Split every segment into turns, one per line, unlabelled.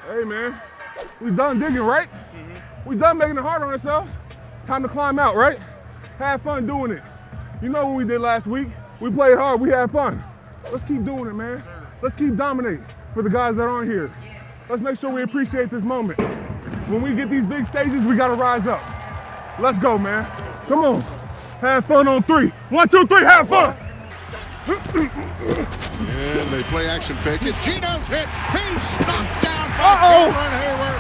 Hey, man, we done digging, right? We done making it hard on ourselves. Time to climb out, right? Have fun doing it. You know what we did last week? We played hard, we had fun. Let's keep doing it, man. Let's keep dominating for the guys that aren't here. Let's make sure we appreciate this moment. When we get these big stages, we gotta rise up. Let's go, man. Come on. Have fun on three. 1, 2, 3, have fun.
And they play action fake it. Geno's hit. He's knocked down by
Uh-oh.
Hayward.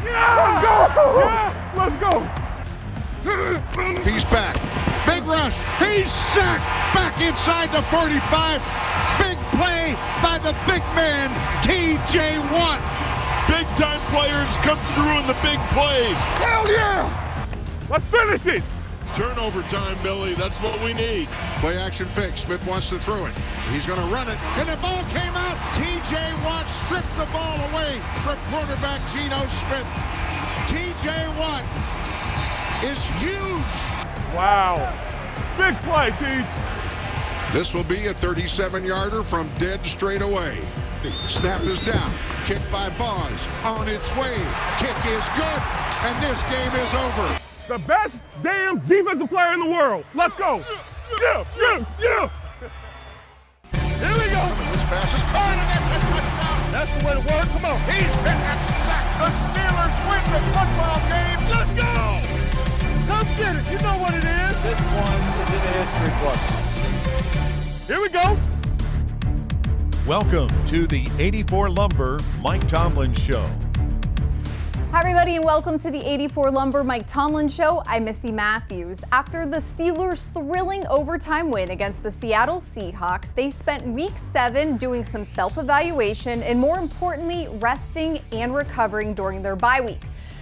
Yeah. Let's go.
He's back. Big rush. He's sacked. Back inside the 45. Big play by the big man, TJ Watt.
Big time players come through in the big plays.
Hell yeah. Let's finish it.
It's turnover time, Billy. That's what we need.
Play action fake. Smith wants to throw it. He's going to run it. And the ball came out. TJ Watt stripped the ball away from quarterback Geno Smith. TJ Watt is huge.
Wow. Big play, Teach.
This will be a 37-yarder from dead straight away. Snap is down. Kick by Boz. On its way. Kick is good. And this game is over.
The best damn defensive player in the world. Let's go. Yeah.
Here we go.
This pass is caught and that's a touchdown.
That's the way to work. Come on.
He's hit and sacked. The Steelers win the football game.
Let's go.
Come get it. You know what it is.
This one is in the history books.
Here we go.
Welcome to the 84 Lumber Mike Tomlin Show.
Hi everybody and welcome to the 84 Lumber Mike Tomlin Show. I'm Missy Matthews. After the Steelers' thrilling overtime win against the Seattle Seahawks, they spent week 7 doing some self-evaluation and more importantly, resting and recovering during their bye week.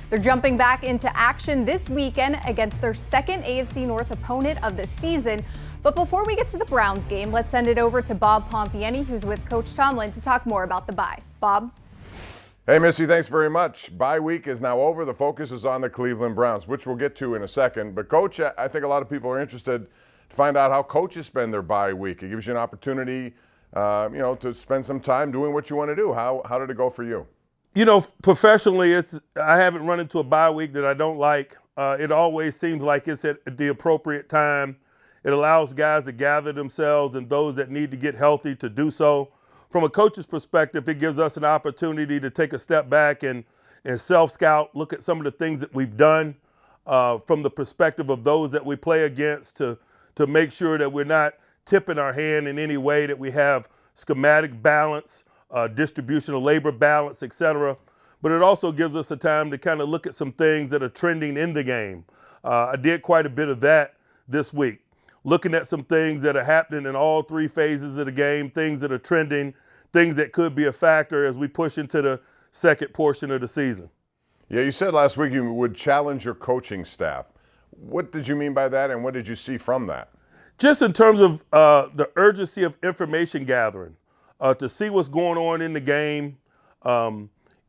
They're jumping back into action this weekend against their second AFC North opponent of the season. But before we get to the Browns game, let's send it over to Bob Pompeani, who's with Coach Tomlin, to talk more about the bye. Bob?
Hey, Missy, thanks very much. Bye week is now over. The focus is on the Cleveland Browns, which we'll get to in a second. But, Coach, I think a lot of people are interested to find out how coaches spend their bye week. It gives you an opportunity, to spend some time doing what you want to do. How did it go for you?
You know, professionally, I haven't run into a bye week that I don't like. It always seems like it's at the appropriate time. It allows guys to gather themselves and those that need to get healthy to do so. From a coach's perspective, it gives us an opportunity to take a step back and self-scout, look at some of the things that we've done from the perspective of those that we play against to make sure that we're not tipping our hand in any way, that we have schematic balance, distribution of labor balance, etc. But it also gives us a time to kind of look at some things that are trending in the game. I did quite a bit of that this week, looking at some things that are happening in all 3 phases of the game, things that are trending, things that could be a factor as we push into the second portion of the season.
Yeah, you said last week you would challenge your coaching staff. What did you mean by that, and what did you see from that?
Just in terms of the urgency of information gathering, to see what's going on in the game.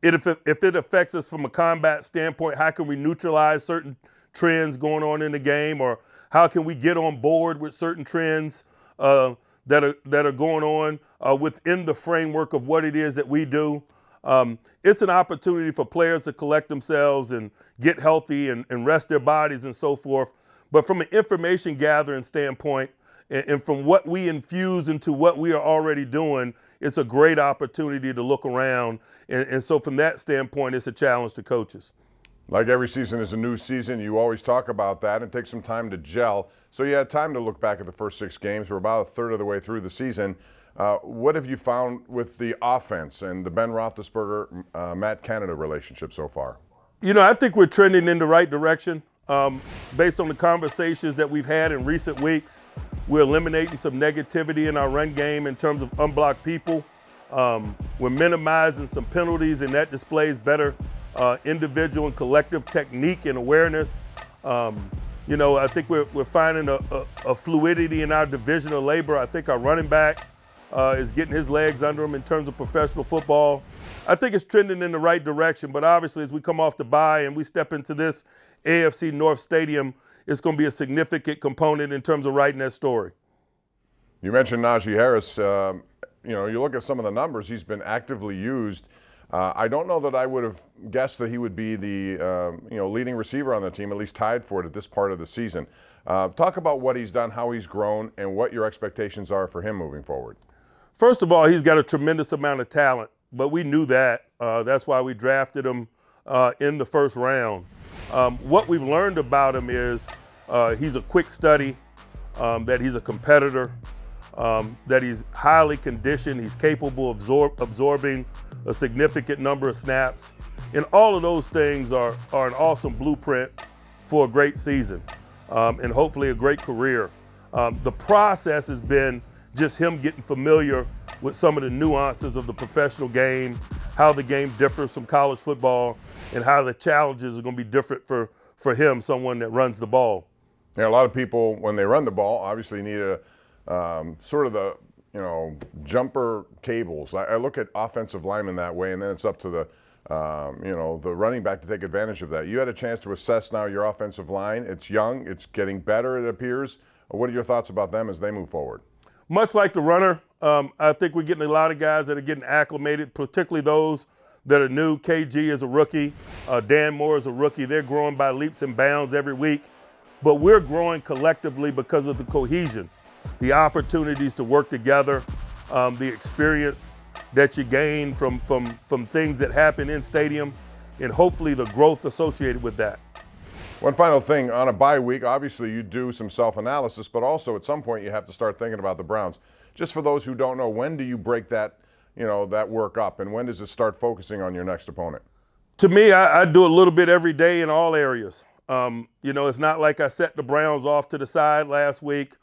If it affects us from a combat standpoint, how can we neutralize certain trends going on in the game, or how can we get on board with certain trends that are going on within the framework of what it is that we do? It's an opportunity for players to collect themselves and get healthy and rest their bodies and so forth. But from an information gathering standpoint and from what we infuse into what we are already doing, it's a great opportunity to look around. And so from that standpoint, it's a challenge to coaches.
Like every season is a new season. You always talk about that and take some time to gel. So you had time to look back at the first 6 games. We're about a third of the way through the season. What have you found with the offense and the Ben Roethlisberger, Matt Canada relationship so far?
You know, I think we're trending in the right direction. Based on the conversations that we've had in recent weeks, we're eliminating some negativity in our run game in terms of unblocked people. We're minimizing some penalties, and that displays better individual and collective technique and awareness. I think we're finding a fluidity in our division of labor. I think our running back is getting his legs under him in terms of professional football. I think it's trending in the right direction, but obviously as we come off the bye and we step into this AFC North Stadium, it's going to be a significant component in terms of writing that story.
You mentioned Najee Harris. you look at some of the numbers, he's been actively used. I don't know that I would have guessed that he would be the leading receiver on the team, at least tied for it at this part of the season. Talk about what he's done, how he's grown, and what your expectations are for him moving forward.
First of all, he's got a tremendous amount of talent, but we knew that. That's why we drafted him in the first round. What we've learned about him is he's a quick study, that he's a competitor, that he's highly conditioned, he's capable of absorbing a significant number of snaps. And all of those things are an awesome blueprint for a great season and hopefully a great career. The process has been just him getting familiar with some of the nuances of the professional game, how the game differs from college football, and how the challenges are going to be different for him, someone that runs the ball.
Yeah, a lot of people, when they run the ball, obviously need a sort of the jumper cables. I look at offensive linemen that way, and then it's up to the the running back to take advantage of that. You had a chance to assess now your offensive line. It's young, it's getting better, it appears. What are your thoughts about them as they move forward?
Much like the runner, I think we're getting a lot of guys that are getting acclimated, particularly those that are new. KG is a rookie. Dan Moore is a rookie. They're growing by leaps and bounds every week. But we're growing collectively because of the cohesion, the opportunities to work together, the experience that you gain from things that happen in stadium, and hopefully the growth associated with that.
One final thing, on a bye week, obviously you do some self-analysis, but also at some point you have to start thinking about the Browns. Just for those who don't know, when do you break that, that work up, and when does it start focusing on your next opponent?
To me, I do a little bit every day in all areas. It's not like I set the Browns off to the side last week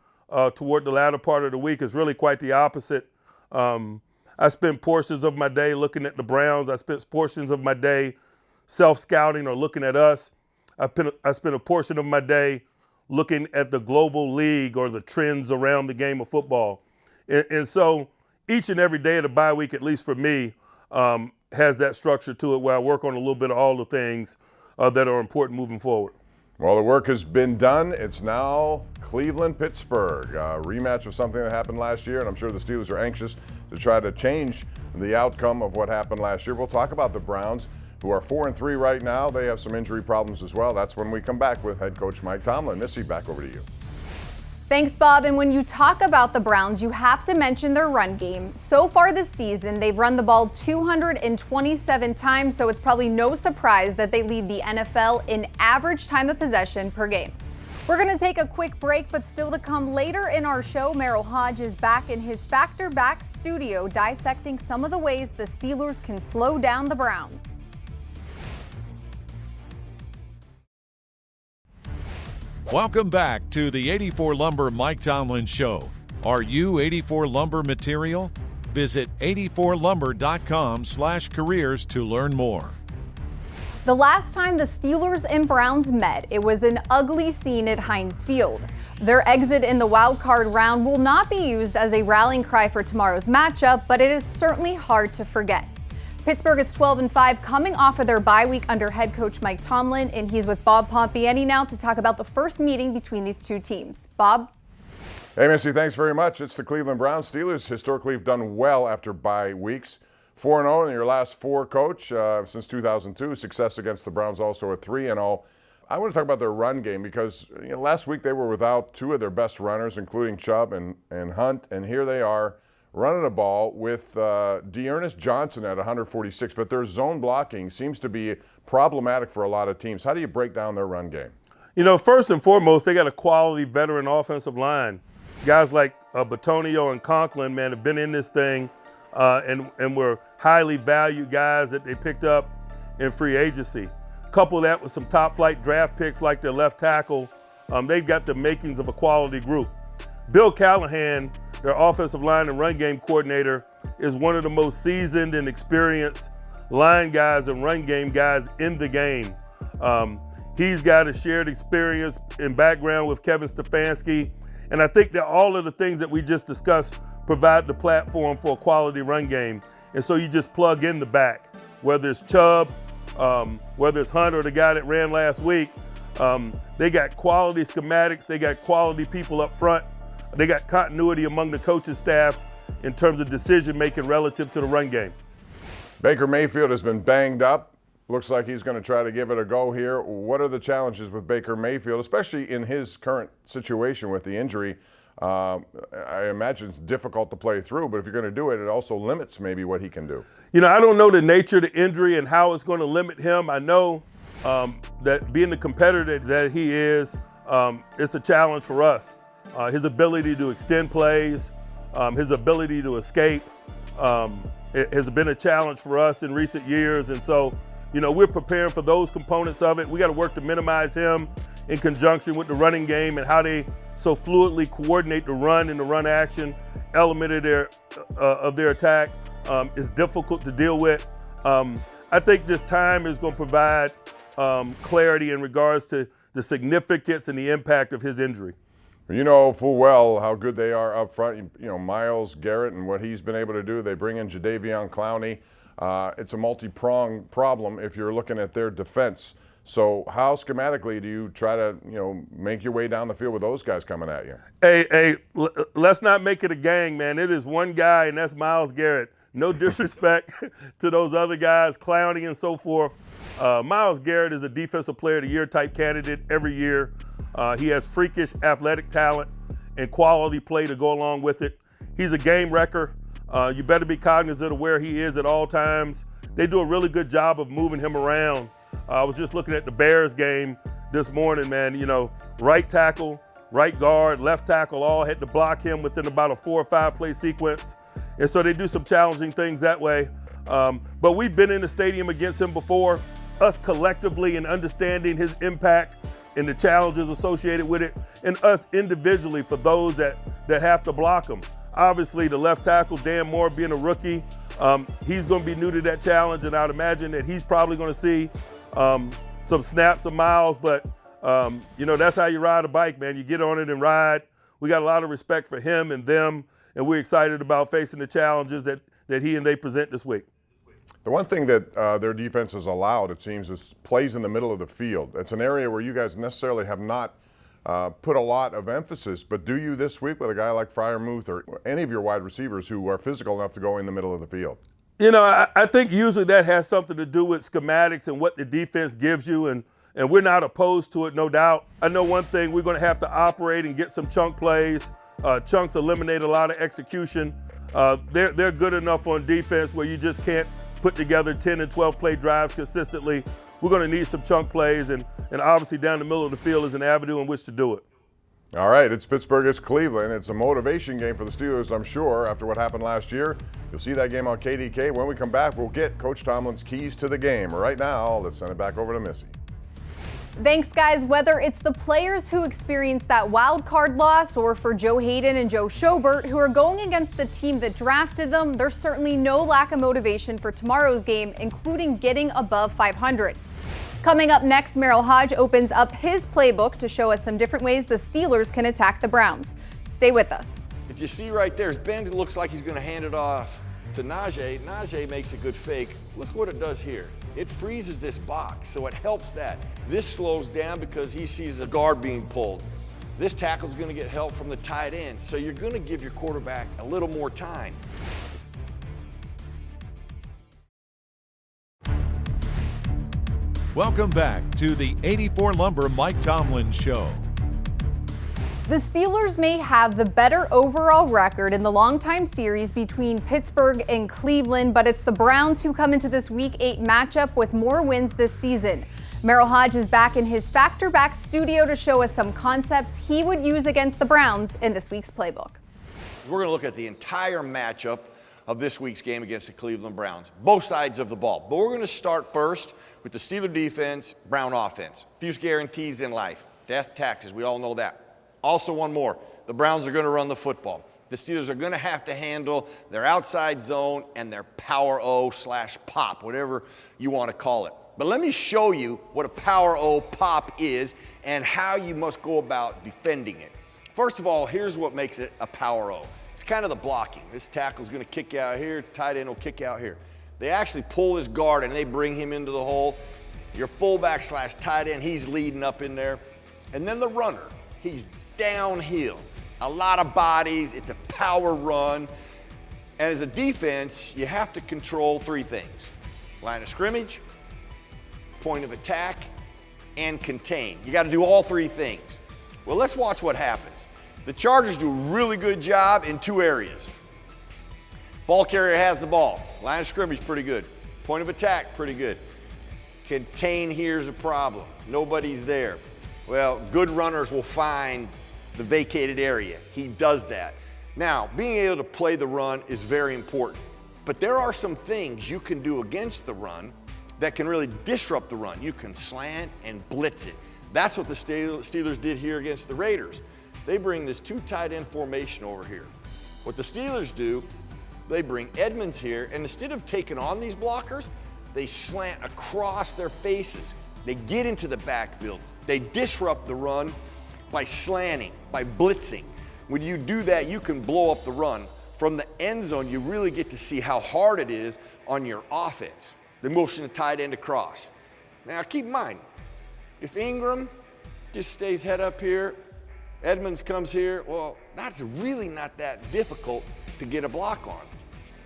toward the latter part of the week. It's really quite the opposite. I spent portions of my day looking at the Browns. I spent portions of my day self-scouting or looking at us. I spent a portion of my day looking at the global league or the trends around the game of football. And so each and every day of the bye week, at least for me, has that structure to it where I work on a little bit of all the things that are important moving forward.
Well, the work has been done. It's now Cleveland-Pittsburgh, a rematch of something that happened last year, and I'm sure the Steelers are anxious to try to change the outcome of what happened last year. We'll talk about the Browns, who are 4-3 right now. They have some injury problems as well. That's when we come back with head coach Mike Tomlin. Missy, back over to you.
Thanks, Bob. And when you talk about the Browns, you have to mention their run game. So far this season, they've run the ball 227 times, so it's probably no surprise that they lead the NFL in average time of possession per game. We're going to take a quick break, but still to come later in our show, Merril Hoge is back in his Factor Back studio dissecting some of the ways the Steelers can slow down the Browns.
Welcome back to the 84 Lumber Mike Tomlin Show. Are you 84 Lumber material? Visit 84lumber.com/careers to learn more.
The last time the Steelers and Browns met, it was an ugly scene at Heinz Field. Their exit in the wild card round will not be used as a rallying cry for tomorrow's matchup, but it is certainly hard to forget. Pittsburgh is 12-5, coming off of their bye week under head coach Mike Tomlin, and he's with Bob Pompeani now to talk about the first meeting between these two teams. Bob?
Hey, Missy, thanks very much. It's the Cleveland Browns. Steelers historically have done well after bye weeks. 4-0 in your last four, Coach, since 2002. Success against the Browns also at 3-0. I want to talk about their run game because last week they were without two of their best runners, including Chubb and Hunt, and here they are running the ball with Dearness Johnson at 146, but their zone blocking seems to be problematic for a lot of teams. How do you break down their run game?
First and foremost, they got a quality veteran offensive line. Guys like Batonio and Conklin, man, have been in this thing and were highly valued guys that they picked up in free agency. Couple that with some top-flight draft picks like their left tackle, they've got the makings of a quality group. Bill Callahan, their offensive line and run game coordinator, is one of the most seasoned and experienced line guys and run game guys in the game. He's got a shared experience and background with Kevin Stefanski, and I think that all of the things that we just discussed provide the platform for a quality run game. And so you just plug in the back, whether it's Chubb, whether it's Hunt or the guy that ran last week. They got quality schematics, they got quality people up front. They got continuity among the coaching staffs, in terms of decision making relative to the run game.
Baker Mayfield has been banged up. Looks like he's going to try to give it a go here. What are the challenges with Baker Mayfield, especially in his current situation with the injury? I imagine it's difficult to play through, but if you're going to do it, it also limits maybe what he can do.
I don't know the nature of the injury and how it's going to limit him. I know that being the competitor that he is, it's a challenge for us. His ability to extend plays, his ability to escape, it has been a challenge for us in recent years. And so, we're preparing for those components of it. We got to work to minimize him in conjunction with the running game and how they so fluidly coordinate the run and the run action element of their attack is difficult to deal with. I think this time is going to provide clarity in regards to the significance and the impact of his injury.
You know full well how good they are up front. Myles Garrett and what he's been able to do. They bring in Jadeveon Clowney. It's a multi-pronged problem if you're looking at their defense. So how schematically do you try to, make your way down the field with those guys coming at you?
Hey, let's not make it a gang, man. It is one guy, and that's Myles Garrett. No disrespect to those other guys, Clowney and so forth. Myles Garrett is a Defensive Player of the Year type candidate every year. He has freakish athletic talent and quality play to go along with it. He's a game wrecker. You better be cognizant of where he is at all times. They do a really good job of moving him around. I was just looking at the Bears game this morning, man. Right tackle, right guard, left tackle all had to block him within about a 4 or 5 play sequence. And so they do some challenging things that way. But we've been in the stadium against him before. Us collectively and understanding his impact and the challenges associated with it, and us individually for those that have to block him. Obviously, the left tackle, Dan Moore, being a rookie, he's going to be new to that challenge, and I'd imagine that he's probably going to see some snaps of Myles, but that's how you ride a bike, man. You get on it and ride. We got a lot of respect for him and them, and we're excited about facing the challenges that he and they present this week.
The one thing that their defense has allowed, it seems, is plays in the middle of the field. It's an area where you guys necessarily have not put a lot of emphasis, but do you this week with a guy like Freiermuth or any of your wide receivers who are physical enough to go in the middle of the field?
I think usually that has something to do with schematics and what the defense gives you, and we're not opposed to it, no doubt. I know one thing, we're going to have to operate and get some chunk plays. Chunks eliminate a lot of execution. They're good enough on defense where you just can't put together 10 and 12 play drives consistently. We're going to need some chunk plays, and obviously down the middle of the field is an avenue in which to do it.
All right, it's Pittsburgh, it's Cleveland. It's a motivation game for the Steelers, I'm sure, after what happened last year. You'll see that game on KDK. When we come back, we'll get Coach Tomlin's keys to the game. Right now, let's send it back over to Missy.
Thanks, guys. Whether it's the players who experienced that wild card loss or for Joe Hayden and Joe Schobert who are going against the team that drafted them, there's certainly no lack of motivation for tomorrow's game, including getting above 500. Coming up next, Merril Hoge opens up his playbook to show us some different ways the Steelers can attack the Browns. Stay with us.
But you see right there, Ben looks like he's going to hand it off to Najee. Najee makes a good fake. Look what it does here. It freezes this box, so it helps that. This slows down because he sees the guard being pulled. This tackle's going to get help from the tight end, so you're going to give your quarterback a little more time.
Welcome back to the 84 Lumber Mike Tomlin Show.
The Steelers may have the better overall record in the longtime series between Pittsburgh and Cleveland, but it's the Browns who come into this Week 8 matchup with more wins this season. Merril Hoge is back in his Factor-Back studio to show us some concepts he would use against the Browns in this week's playbook.
We're going to look at the entire matchup of this week's game against the Cleveland Browns, both sides of the ball. But we're going to start first with the Steeler defense, Brown offense. Few guarantees in life. Death, taxes, we all know that. Also one more, the Browns are going to run the football. The Steelers are going to have to handle their outside zone and their power O/pop, whatever you want to call it. But let me show you what a power O pop is and how you must go about defending it. First of all, here's what makes it a power O. It's kind of the blocking. This tackle's going to kick out here, tight end will kick out here. They actually pull his guard and they bring him into the hole. Your fullback/tight end, he's leading up in there. And then the runner, he's downhill. A lot of bodies, it's a power run. And as a defense, you have to control three things: line of scrimmage, point of attack, and contain. You got to do all three things. Well, let's watch what happens. The Chargers do a really good job in two areas. Ball carrier has the ball. Line of scrimmage, pretty good. Point of attack, pretty good. Contain, here's a problem. Nobody's there. Well, good runners will find the vacated area. He does that. Now, being able to play the run is very important, but there are some things you can do against the run that can really disrupt the run. You can slant and blitz it. That's what the Steelers did here against the Raiders. They bring this two tight end formation over here. What the Steelers do, they bring Edmonds here, and instead of taking on these blockers, they slant across their faces. They get into the backfield. They disrupt the run by slanting, by blitzing. When you do that, you can blow up the run. From the end zone, you really get to see how hard it is on your offense. They motion the tight end across. Now keep in mind, if Ingram just stays head up here, Edmonds comes here, well, that's really not that difficult to get a block on.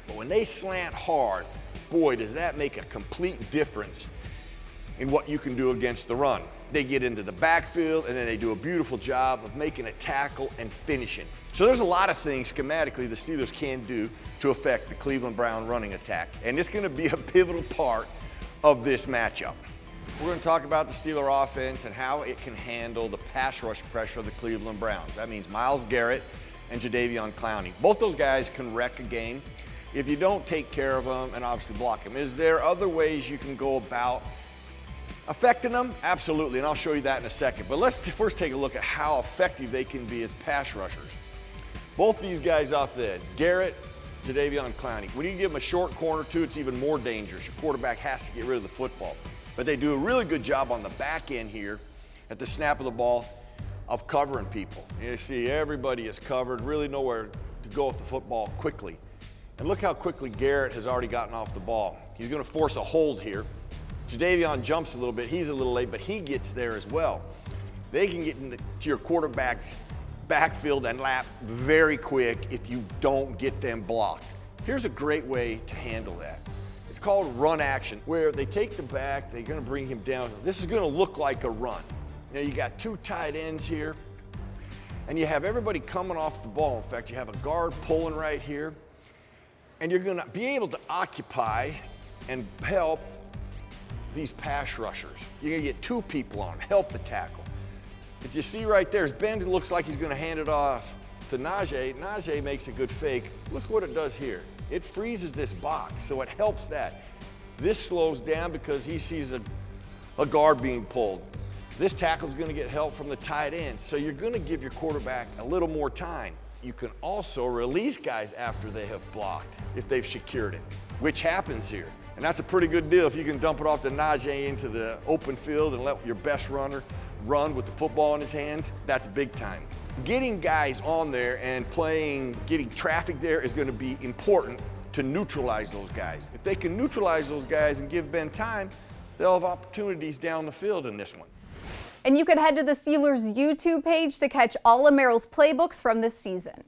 But when they slant hard, boy, does that make a complete difference in what you can do against the run. They get into the backfield, and then they do a beautiful job of making a tackle and finishing. So there's a lot of things schematically the Steelers can do to affect the Cleveland Brown running attack, and it's going to be a pivotal part of this matchup. We're going to talk about the Steeler offense and how it can handle the pass rush pressure of the Cleveland Browns. That means Myles Garrett and Jadeveon Clowney. Both those guys can wreck a game if you don't take care of them and obviously block them. Is there other ways you can go about affecting them? Absolutely, and I'll show you that in a second. But let's first take a look at how effective they can be as pass rushers. Both these guys off the edge, Garrett, Jadeveon Clowney. When you give them a short corner too, it's even more dangerous. Your quarterback has to get rid of the football. But they do a really good job on the back end here at the snap of the ball of covering people. You see everybody is covered, really nowhere to go with the football quickly. And look how quickly Garrett has already gotten off the ball. He's going to force a hold here. Jadeveon jumps a little bit. He's a little late, but he gets there as well. They can get into your quarterback's backfield and lap very quick if you don't get them blocked. Here's a great way to handle that. It's called run action, where they take the back, they're going to bring him down. This is going to look like a run. Now you got two tight ends here, and you have everybody coming off the ball. In fact, you have a guard pulling right here, and you're going to be able to occupy and help these pass rushers. You're going to get two people on, help the tackle. If you see right there, Ben looks like he's going to hand it off to Najee. Najee makes a good fake. Look what it does here. It freezes this box, so it helps that. This slows down because he sees a guard being pulled. This tackle's going to get help from the tight end, so you're going to give your quarterback a little more time. You can also release guys after they have blocked if they've secured it, which happens here. And that's a pretty good deal if you can dump it off to Najee into the open field and let your best runner run with the football in his hands. That's big time. Getting guys on there and getting traffic there is going to be important to neutralize those guys. If they can neutralize those guys and give Ben time, they'll have opportunities down the field in this one.
And you can head to the Steelers YouTube page to catch all of Merril's playbooks from this season.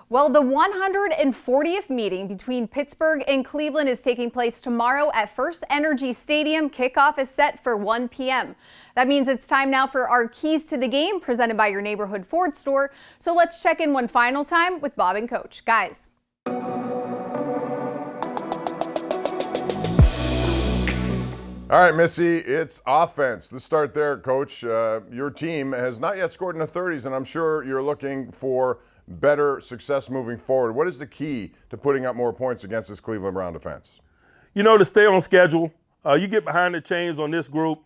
Well, the 140th meeting between Pittsburgh and Cleveland is taking place tomorrow at First Energy Stadium. Kickoff is set for 1 p.m. That means it's time now for our Keys to the Game, presented by your neighborhood Ford store. So let's check in one final time with Bob and Coach. Guys.
All right, Missy, it's offense. Let's start there, Coach. Your team has not yet scored in the 30s, and I'm sure you're looking for better success moving forward. What is the key to putting up more points against this Cleveland Brown defense?
You know, to stay on schedule. You get behind the chains on this group,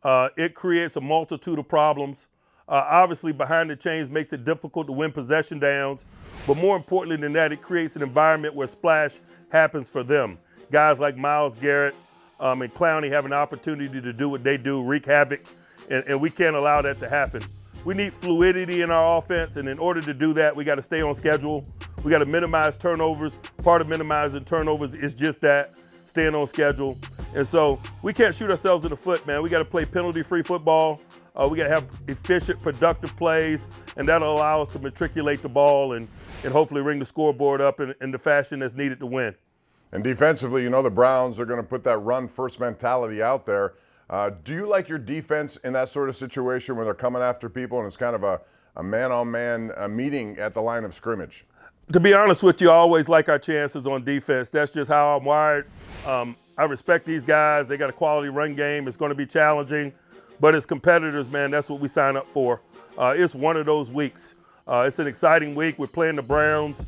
it creates a multitude of problems. Obviously, behind the chains makes it difficult to win possession downs, but more importantly than that, it creates an environment where splash happens for them. Guys like Myles Garrett and Clowney have an opportunity to do what they do, wreak havoc, and we can't allow that to happen. We need fluidity in our offense, and in order to do that, we got to stay on schedule. We got to minimize turnovers. Part of minimizing turnovers is just that, staying on schedule. And so we can't shoot ourselves in the foot, man. We got to play penalty-free football. We got to have efficient, productive plays, and that'll allow us to matriculate the ball and hopefully ring the scoreboard up in the fashion that's needed to win.
And defensively, the Browns are going to put that run-first mentality out there. Do you like your defense in that sort of situation where they're coming after people and it's kind of a man-on-man meeting at the line of scrimmage?
To be honest with you, I always like our chances on defense. That's just how I'm wired. I respect these guys. They got a quality run game. It's going to be challenging. But as competitors, man, that's what we sign up for. It's one of those weeks. It's an exciting week. We're playing the Browns.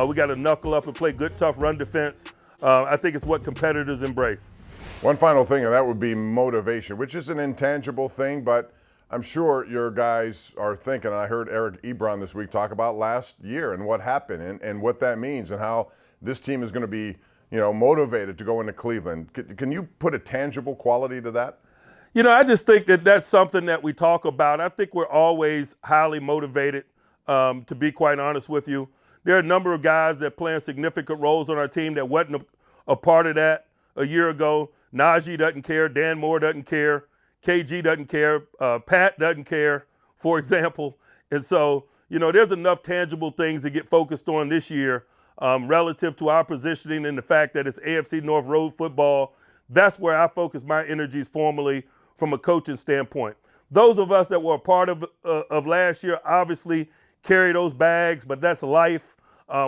We got to knuckle up and play good, tough run defense. I think it's what competitors embrace.
One final thing, and that would be motivation, which is an intangible thing, but I'm sure your guys are thinking, and I heard Eric Ebron this week talk about last year and what happened and what that means and how this team is going to be, motivated to go into Cleveland. Can you put a tangible quality to that?
I just think that that's something that we talk about. I think we're always highly motivated, to be quite honest with you. There are a number of guys that play significant roles on our team that wasn't a part of that a year ago. Najee doesn't care. Dan Moore doesn't care. KG doesn't care. Pat doesn't care, for example. And so, there's enough tangible things to get focused on this year relative to our positioning and the fact that it's AFC North road football. That's where I focus my energies formally from a coaching standpoint. Those of us that were a part of last year obviously carry those bags, but that's life.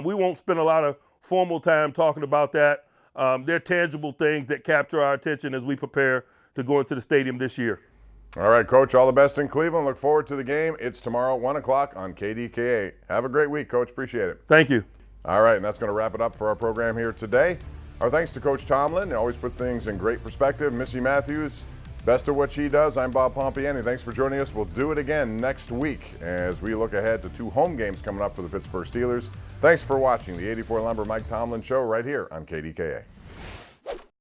We won't spend a lot of formal time talking about that. They're tangible things that capture our attention as we prepare to go into the stadium this year.
All right, Coach, all the best in Cleveland. Look forward to the game. It's tomorrow at 1 o'clock on KDKA. Have a great week, Coach. Appreciate it.
Thank you.
All right, and that's going to wrap it up for our program here today. Our thanks to Coach Tomlin. He always put things in great perspective. Missy Matthews, best of what she does. I'm Bob Pompeani. Thanks for joining us. We'll do it again next week as we look ahead to 2 home games coming up for the Pittsburgh Steelers. Thanks for watching the 84 Lumber Mike Tomlin Show right here on KDKA.